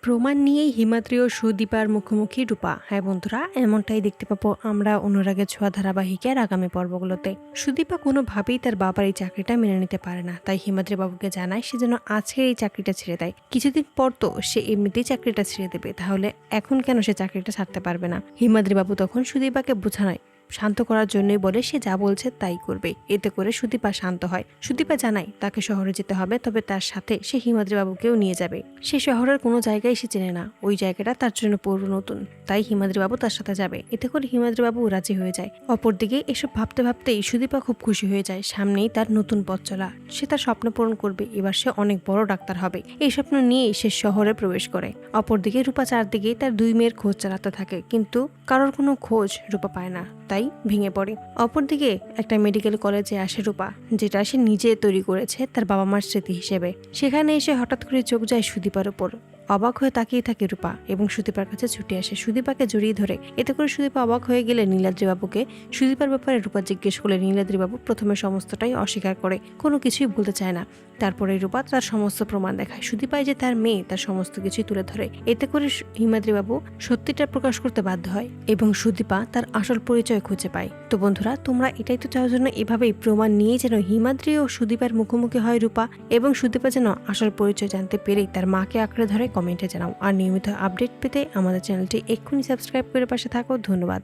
প্রমাণ নিয়েই হিমাদ্রি ও সুদীপার মুখোমুখি রূপা। হ্যাঁ বন্ধুরা, এমনটাই দেখতে পাবো আমরা অনুরাগের ছোঁয়া ধারাবাহিকের আগামী পর্বগুলোতে। সুদীপা কোনোভাবেই তার বাবার এই চাকরিটা মেনে নিতে পারে না, তাই হিমাদ্রি বাবুকে জানায় সে যেন আজকের এই চাকরিটা ছেড়ে দেয়। কিছুদিন পর তো সে এমনিতেই চাকরিটা ছেড়ে দেবে, তাহলে এখন কেন সে চাকরিটা ছাড়তে পারবে না? হিমাদ্রি বাবু তখন সুদীপাকে বোঝানোয় শান্ত করার জন্যই বলে সে যা বলছে তাই করবে। এতে করে সুদীপা শান্ত হয়। সুদীপা জানায় তাকে শহরে যেতে হবে, তবে তার সাথে সে হিমাদ্রি বাবুকেও নিয়ে যাবে। সে শহরের কোনো জায়গায় সে চেনে না, ওই জায়গাটা তার জন্য পুরো নতুন, তাই হিমাদ্রি বাবু তার সাথে যাবে। এতে করে হিমাদ্রি বাবু রাজি হয়ে যায়। অপরদিকে এসব ভাবতে ভাবতেই সুদীপা খুব খুশি হয়ে যায়, সামনেই তার নতুন পথ চলা। সে তার স্বপ্ন পূরণ করবে, এবার সে অনেক বড় ডাক্তার হবে। এই স্বপ্ন নিয়েই সে শহরে প্রবেশ করে। অপরদিকে রূপা চারদিকে তার দুই মেয়ের খোঁজ চালাতে থাকে, কিন্তু কারোর কোনো খোঁজ রূপা পায় না, তাই ভেঙে পড়ে। অপরদিকে একটা মেডিকেল কলেজে আসে রূপা, যেটা সে নিজে তৈরি করেছে তার বাবা মার স্মৃতি হিসেবে। সেখানে এসে হঠাৎ করে চোখ যায় সুদীপার উপর। অবাক হয়ে তাকিয়ে থাকে রূপা এবং সুদীপার কাছে ছুটে আসে, সুদীপাকে জড়িয়ে ধরে। এতে করে সুদীপা অবাক হয়ে গেলে নীলাদ্রি বাবুকে সুদীপার ব্যাপারে রূপা জিজ্ঞেস করলে নীলাদ্রি বাবু প্রথমে সমস্তটাই অস্বীকার করে, কোনো কিছুই বলতে চায় না। তারপরে রূপা তার সমস্ত প্রমাণ দেখায়। সুদীপায় যে তার মেয়ে, তার সমস্ত কিছুই তুলে ধরে। এতে করে হিমাদ্রি বাবু সত্যিটা প্রকাশ করতে বাধ্য হয় এবং সুদীপা তার আসল পরিচয় খুঁজে পায়। তো বন্ধুরা, তোমরা এটাই তো চাও জন্য এভাবেই প্রমাণ নিয়ে যেন হিমাদ্রি ও সুদীপার মুখোমুখি হয় রূপা, এবং সুদীপা যেন আসল পরিচয় জানতে পেরেই তার মাকে আঁকড়ে ধরে। কমেন্টে জানাও। আর নিয়মিত আপডেট পেতে আমাদের চ্যানেলটি এক্ষুনি সাবস্ক্রাইব করে পাশে থাকো। ধন্যবাদ।